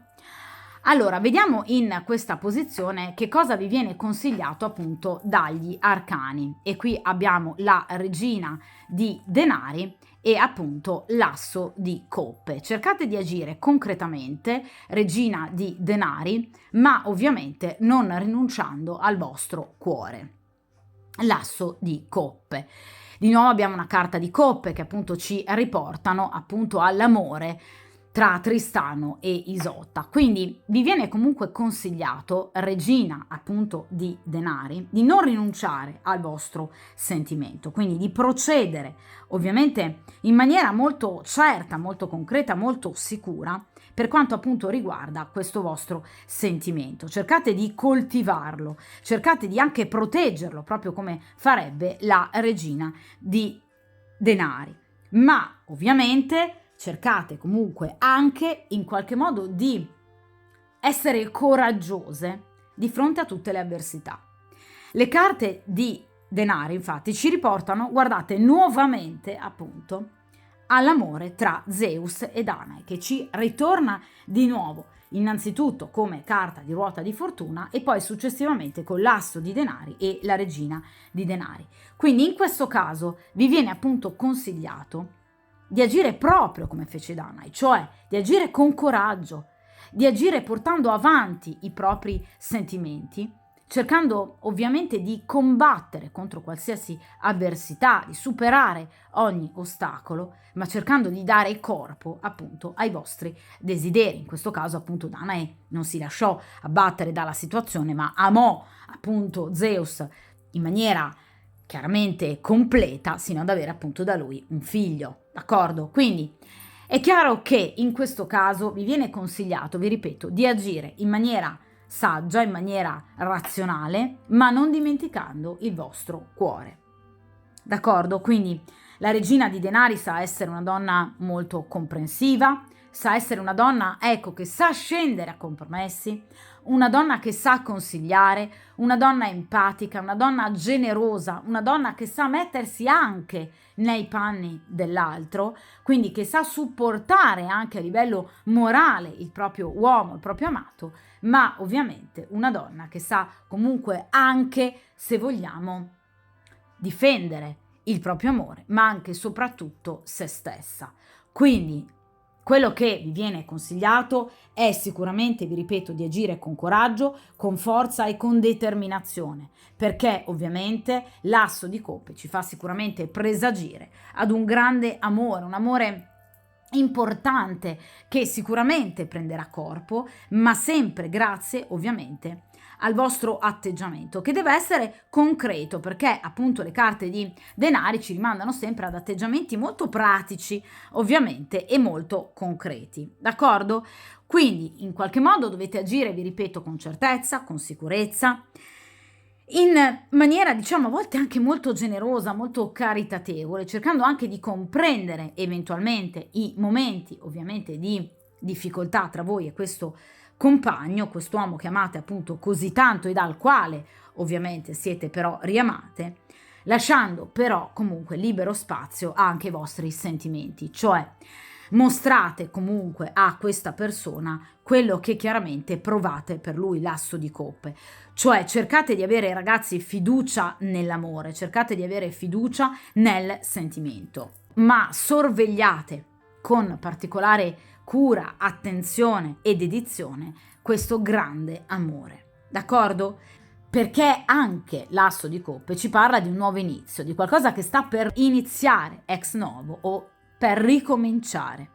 Allora, vediamo in questa posizione che cosa vi viene consigliato appunto dagli arcani. E qui abbiamo la regina di denari e appunto l'asso di coppe. Cercate di agire concretamente, regina di denari, ma ovviamente non rinunciando al vostro cuore. L'asso di coppe. Di nuovo abbiamo una carta di coppe che appunto ci riportano appunto all'amore tra Tristano e Isotta. Quindi vi viene comunque consigliato, regina appunto di denari, di non rinunciare al vostro sentimento, quindi di procedere ovviamente in maniera molto certa, molto concreta, molto sicura per quanto appunto riguarda questo vostro sentimento. Cercate di coltivarlo, cercate di anche proteggerlo, proprio come farebbe la regina di denari. Ma ovviamente cercate comunque anche in qualche modo di essere coraggiose di fronte a tutte le avversità. Le carte di denari infatti ci riportano, guardate, nuovamente appunto all'amore tra Zeus e Danae, che ci ritorna di nuovo innanzitutto come carta di ruota di fortuna e poi successivamente con l'asso di denari e la regina di denari. Quindi in questo caso vi viene appunto consigliato di agire proprio come fece Danae, cioè di agire con coraggio, di agire portando avanti i propri sentimenti, cercando ovviamente di combattere contro qualsiasi avversità, di superare ogni ostacolo, ma cercando di dare corpo appunto ai vostri desideri. In questo caso appunto Danae non si lasciò abbattere dalla situazione, ma amò appunto Zeus in maniera chiaramente completa, sino ad avere appunto da lui un figlio, d'accordo? Quindi è chiaro che in questo caso vi viene consigliato, vi ripeto, di agire in maniera saggia, in maniera razionale, ma non dimenticando il vostro cuore, d'accordo? Quindi La regina di denari sa essere una donna molto comprensiva, sa essere una donna, ecco, che sa scendere a compromessi, una donna che sa consigliare, una donna empatica, una donna generosa, una donna che sa mettersi anche nei panni dell'altro, quindi che sa supportare anche a livello morale il proprio uomo, il proprio amato, ma ovviamente una donna che sa comunque anche, se vogliamo, difendere il proprio amore, ma anche e soprattutto se stessa. Quindi quello che vi viene consigliato è sicuramente, vi ripeto, di agire con coraggio, con forza e con determinazione, perché ovviamente l'asso di coppe ci fa sicuramente presagire ad un grande amore, un amore importante che sicuramente prenderà corpo, ma sempre grazie ovviamente al vostro atteggiamento, che deve essere concreto, perché appunto le carte di denari ci rimandano sempre ad atteggiamenti molto pratici, ovviamente, e molto concreti, d'accordo? Quindi in qualche modo dovete agire, vi ripeto, con certezza, con sicurezza, in maniera, diciamo, a volte anche molto generosa, molto caritatevole, cercando anche di comprendere eventualmente i momenti, ovviamente, di difficoltà tra voi e questo compagno, quest'uomo che amate appunto così tanto e dal quale ovviamente siete però riamate, lasciando però comunque libero spazio anche ai vostri sentimenti, cioè mostrate comunque a questa persona quello che chiaramente provate per lui, l'asso di coppe. Cioè cercate di avere, ragazzi, fiducia nell'amore, cercate di avere fiducia nel sentimento, ma sorvegliate con particolare cura, attenzione e dedizione questo grande amore, d'accordo? Perché anche l'asso di coppe ci parla di un nuovo inizio, di qualcosa che sta per iniziare ex novo o per ricominciare.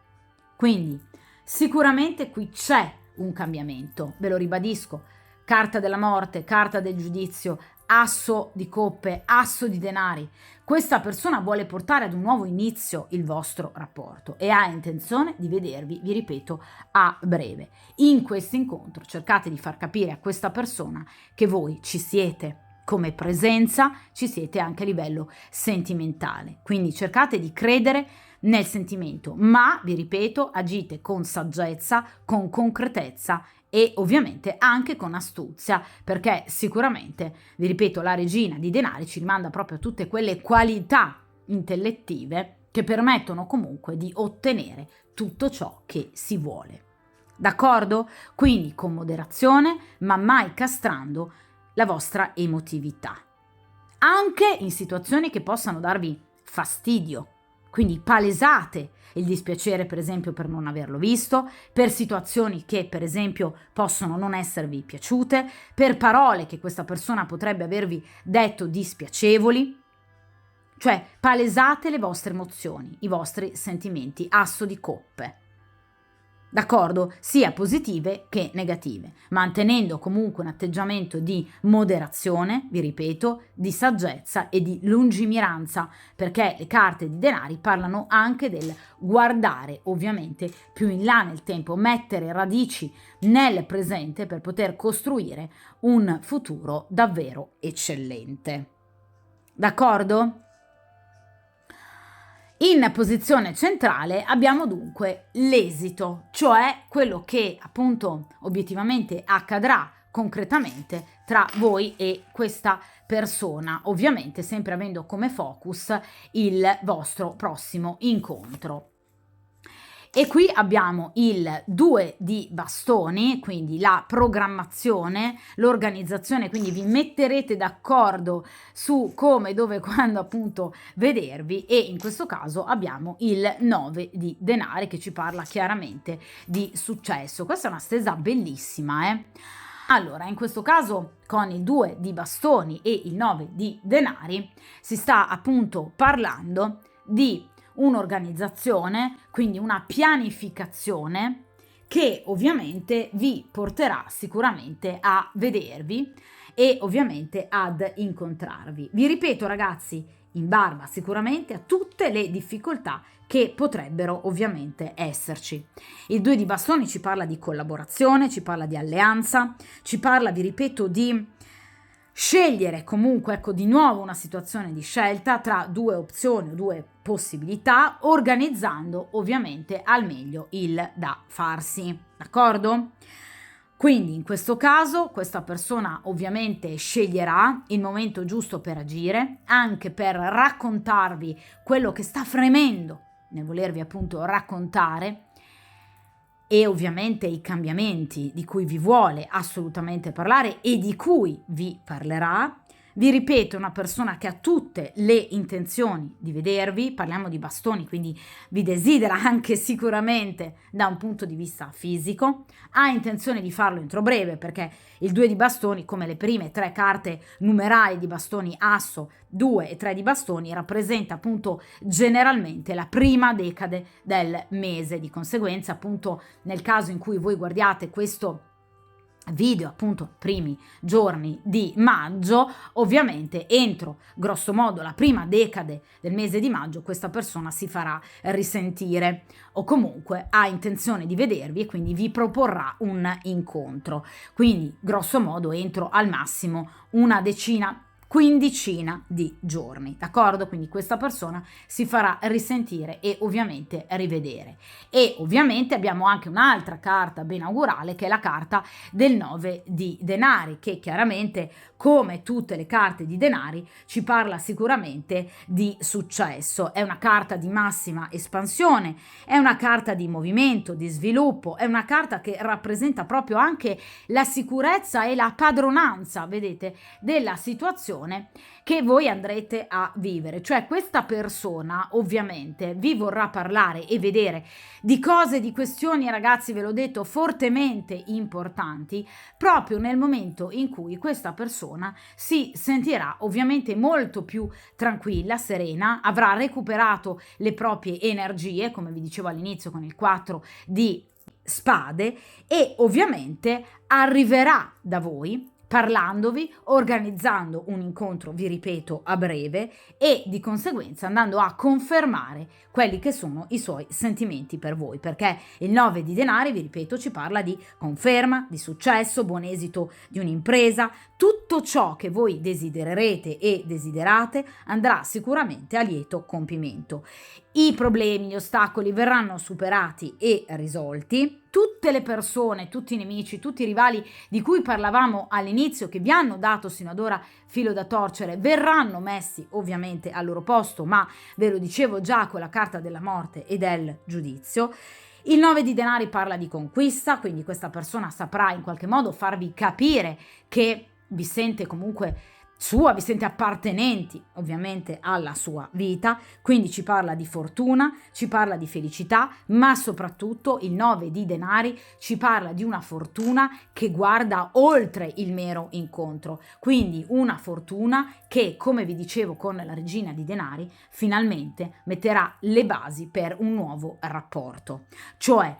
Quindi sicuramente qui c'è un cambiamento, ve lo ribadisco. Carta della morte, carta del giudizio, asso di coppe, asso di denari. Questa persona vuole portare ad un nuovo inizio il vostro rapporto e ha intenzione di vedervi, vi ripeto, a breve. In questo incontro cercate di far capire a questa persona che voi ci siete come presenza, ci siete anche a livello sentimentale. Quindi cercate di credere nel sentimento, ma vi ripeto, agite con saggezza, con concretezza e ovviamente anche con astuzia, perché sicuramente, vi ripeto, la regina di denari ci rimanda proprio a tutte quelle qualità intellettive che permettono comunque di ottenere tutto ciò che si vuole. D'accordo? Quindi con moderazione, ma mai castrando la vostra emotività. Anche in situazioni che possano darvi fastidio. Quindi palesate il dispiacere, per esempio, per non averlo visto, per situazioni che, per esempio, possono non esservi piaciute, per parole che questa persona potrebbe avervi detto dispiacevoli. Cioè, palesate le vostre emozioni, i vostri sentimenti, asso di coppe. D'accordo? Sia positive che negative, mantenendo comunque un atteggiamento di moderazione, vi ripeto, di saggezza e di lungimiranza, perché le carte di denari parlano anche del guardare ovviamente più in là nel tempo, mettere radici nel presente per poter costruire un futuro davvero eccellente. D'accordo? In posizione centrale abbiamo dunque l'esito, cioè quello che appunto obiettivamente accadrà concretamente tra voi e questa persona, ovviamente sempre avendo come focus il vostro prossimo incontro. E qui abbiamo il 2 di bastoni, quindi la programmazione, l'organizzazione, quindi vi metterete d'accordo su come, dove, quando appunto vedervi, e in questo caso abbiamo il 9 di denari che ci parla chiaramente di successo. Questa è una stesa bellissima, Allora, in questo caso con il 2 di bastoni e il 9 di denari si sta appunto parlando di un'organizzazione, quindi una pianificazione che ovviamente vi porterà sicuramente a vedervi e ovviamente ad incontrarvi. Vi ripeto, ragazzi, in barba sicuramente a tutte le difficoltà che potrebbero ovviamente esserci. Il 2 di bastoni ci parla di collaborazione, ci parla di alleanza, ci parla, vi ripeto, di Scegliere comunque, ecco, di nuovo una situazione di scelta tra due opzioni o due possibilità, organizzando ovviamente al meglio il da farsi, d'accordo? Quindi in questo caso questa persona ovviamente sceglierà il momento giusto per agire, anche per raccontarvi quello che sta fremendo nel volervi appunto raccontare, e ovviamente i cambiamenti di cui vi vuole assolutamente parlare e di cui vi parlerà. Vi ripeto, è una persona che ha tutte le intenzioni di vedervi, parliamo di bastoni, quindi vi desidera anche sicuramente da un punto di vista fisico, ha intenzione di farlo entro breve, perché il 2 di bastoni, come le prime 3 carte numerali di bastoni asso, 2 e 3 di bastoni, rappresenta appunto generalmente la prima decade del mese. Di conseguenza, appunto, nel caso in cui voi guardiate questo video, appunto primi giorni di maggio, ovviamente entro grosso modo la prima decade del mese di maggio questa persona si farà risentire, o comunque ha intenzione di vedervi e quindi vi proporrà un incontro. Quindi grosso modo entro al massimo una decina, quindicina di giorni, d'accordo? Quindi questa persona si farà risentire e ovviamente rivedere. E ovviamente abbiamo anche un'altra carta benaugurale, che è la carta del 9 di denari, che chiaramente, come tutte le carte di denari, ci parla sicuramente di successo. È una carta di massima espansione, è una carta di movimento, di sviluppo, è una carta che rappresenta proprio anche la sicurezza e la padronanza, vedete, della situazione che voi andrete a vivere. Cioè questa persona ovviamente vi vorrà parlare e vedere di cose, di questioni, ragazzi, ve l'ho detto, fortemente importanti, proprio nel momento in cui questa persona si sentirà ovviamente molto più tranquilla, serena, avrà recuperato le proprie energie, come vi dicevo all'inizio con il 4 di spade, e ovviamente arriverà da voi parlandovi, organizzando un incontro, vi ripeto, a breve, e di conseguenza andando a confermare quelli che sono i suoi sentimenti per voi, perché il 9 di denari, vi ripeto, ci parla di conferma, di successo, buon esito di un'impresa. Tutto ciò che voi desidererete e desiderate andrà sicuramente a lieto compimento. I problemi, gli ostacoli verranno superati e risolti. Tutte le persone, tutti i nemici, tutti i rivali di cui parlavamo all'inizio, che vi hanno dato sino ad ora filo da torcere, verranno messi ovviamente al loro posto, ma ve lo dicevo già con la carta della morte e del giudizio. Il 9 di denari parla di conquista, quindi questa persona saprà in qualche modo farvi capire che vi sente comunque sua, vi sente appartenenti ovviamente alla sua vita, quindi ci parla di fortuna, ci parla di felicità, ma soprattutto il 9 di denari ci parla di una fortuna che guarda oltre il mero incontro, quindi una fortuna che, come vi dicevo con la regina di denari, finalmente metterà le basi per un nuovo rapporto. Cioè,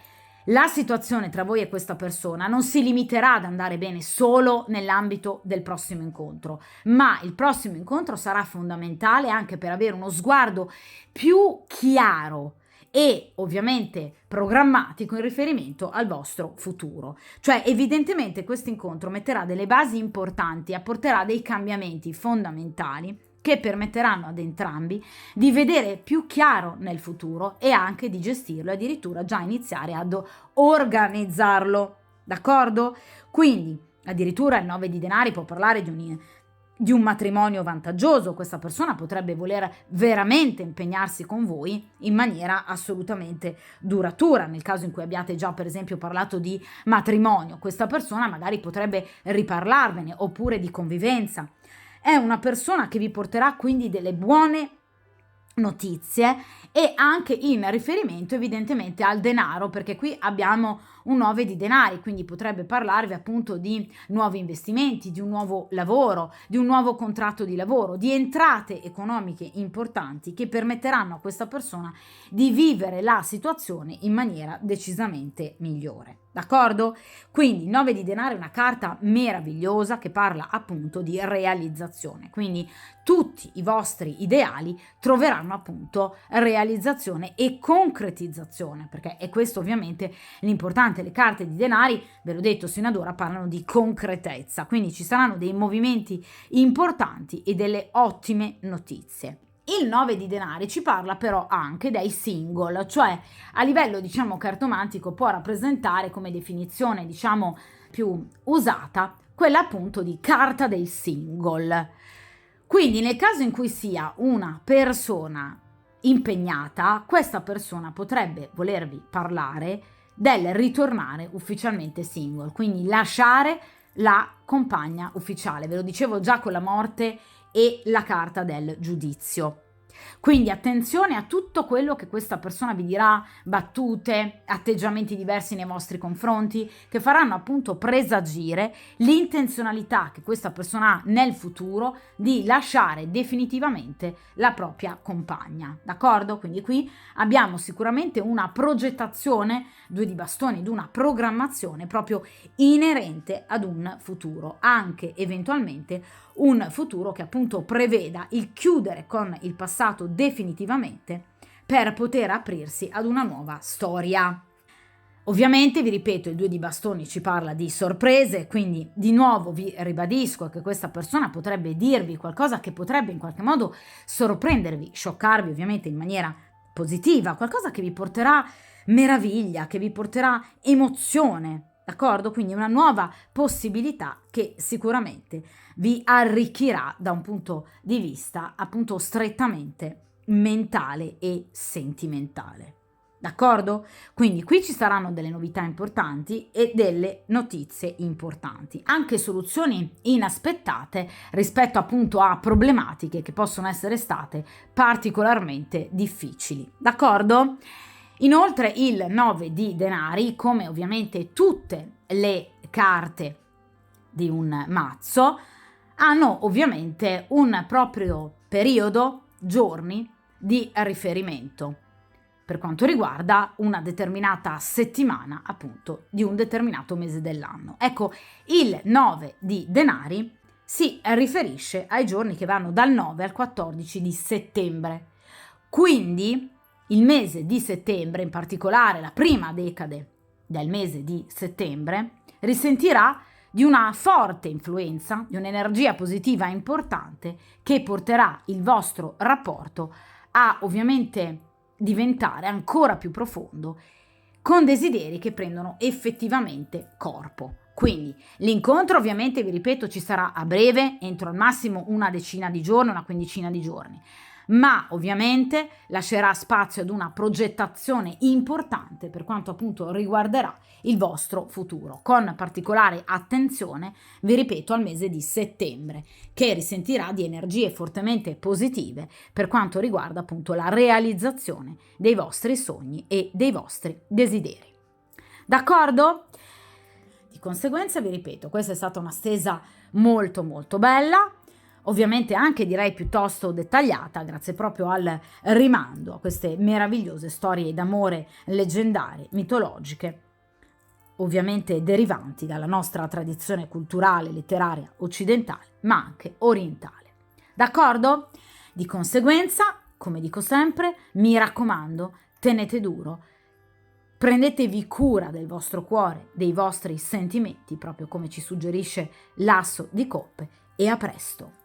la situazione tra voi e questa persona non si limiterà ad andare bene solo nell'ambito del prossimo incontro, ma il prossimo incontro sarà fondamentale anche per avere uno sguardo più chiaro e ovviamente programmatico in riferimento al vostro futuro. Cioè, evidentemente questo incontro metterà delle basi importanti, apporterà dei cambiamenti fondamentali che permetteranno ad entrambi di vedere più chiaro nel futuro e anche di gestirlo e addirittura già iniziare ad organizzarlo, d'accordo? Quindi addirittura il 9 di denari può parlare di un matrimonio vantaggioso. Questa persona potrebbe voler veramente impegnarsi con voi in maniera assolutamente duratura. Nel caso in cui abbiate già per esempio parlato di matrimonio, questa persona magari potrebbe riparlarvene, oppure di convivenza. È una persona che vi porterà quindi delle buone notizie e anche in riferimento evidentemente al denaro, perché qui abbiamo un 9 di denari, quindi potrebbe parlarvi appunto di nuovi investimenti, di un nuovo lavoro, di un nuovo contratto di lavoro, di entrate economiche importanti che permetteranno a questa persona di vivere la situazione in maniera decisamente migliore. d'accordo? Quindi il 9 di denari è una carta meravigliosa che parla appunto di realizzazione, quindi tutti i vostri ideali troveranno appunto realizzazione e concretizzazione, perché è questo ovviamente l'importante. Le carte di denari, ve l'ho detto sino ad ora, parlano di concretezza, quindi ci saranno dei movimenti importanti e delle ottime notizie. Il 9 di denari ci parla però anche dei single, cioè a livello diciamo cartomantico può rappresentare come definizione diciamo più usata quella appunto di carta dei single. Quindi nel caso in cui sia una persona impegnata, questa persona potrebbe volervi parlare del ritornare ufficialmente single, quindi lasciare la compagna ufficiale. Ve lo dicevo già con la morte e la carta del giudizio. Quindi attenzione a tutto quello che questa persona vi dirà, battute, atteggiamenti diversi nei vostri confronti, che faranno appunto presagire l'intenzionalità che questa persona ha nel futuro di lasciare definitivamente la propria compagna, d'accordo? Quindi qui abbiamo sicuramente una progettazione, 2 di bastoni, ed una programmazione proprio inerente ad un futuro, anche eventualmente un futuro che appunto preveda il chiudere con il passato definitivamente per poter aprirsi ad una nuova storia. Ovviamente, vi ripeto, il 2 di bastoni ci parla di sorprese, quindi di nuovo vi ribadisco che questa persona potrebbe dirvi qualcosa che potrebbe in qualche modo sorprendervi, scioccarvi ovviamente in maniera positiva, qualcosa che vi porterà meraviglia, che vi porterà emozione, d'accordo? Quindi una nuova possibilità che sicuramente vi arricchirà da un punto di vista appunto strettamente mentale e sentimentale. D'accordo? Quindi qui ci saranno delle novità importanti e delle notizie importanti, anche soluzioni inaspettate rispetto appunto a problematiche che possono essere state particolarmente difficili. D'accordo? Inoltre il 9 di denari, come ovviamente tutte le carte di un mazzo, hanno ovviamente un proprio periodo, giorni di riferimento per quanto riguarda una determinata settimana appunto di un determinato mese dell'anno. Ecco, il 9 di denari si riferisce ai giorni che vanno dal 9 al 14 di settembre. Quindi il mese di settembre, in particolare la prima decade del mese di settembre, risentirà di una forte influenza, di un'energia positiva importante che porterà il vostro rapporto a ovviamente diventare ancora più profondo, con desideri che prendono effettivamente corpo. Quindi l'incontro ovviamente, vi ripeto, ci sarà a breve, entro al massimo una decina di giorni, una quindicina di giorni, ma ovviamente lascerà spazio ad una progettazione importante per quanto appunto riguarderà il vostro futuro, con particolare attenzione, vi ripeto, al mese di settembre, che risentirà di energie fortemente positive per quanto riguarda appunto la realizzazione dei vostri sogni e dei vostri desideri. D'accordo? Di conseguenza vi ripeto, questa è stata una stesa molto molto bella, ovviamente anche direi piuttosto dettagliata, grazie proprio al rimando a queste meravigliose storie d'amore leggendarie, mitologiche, ovviamente derivanti dalla nostra tradizione culturale, letteraria occidentale, ma anche orientale. D'accordo? Di conseguenza, come dico sempre, mi raccomando, tenete duro, prendetevi cura del vostro cuore, dei vostri sentimenti, proprio come ci suggerisce l'asso di coppe, e a presto.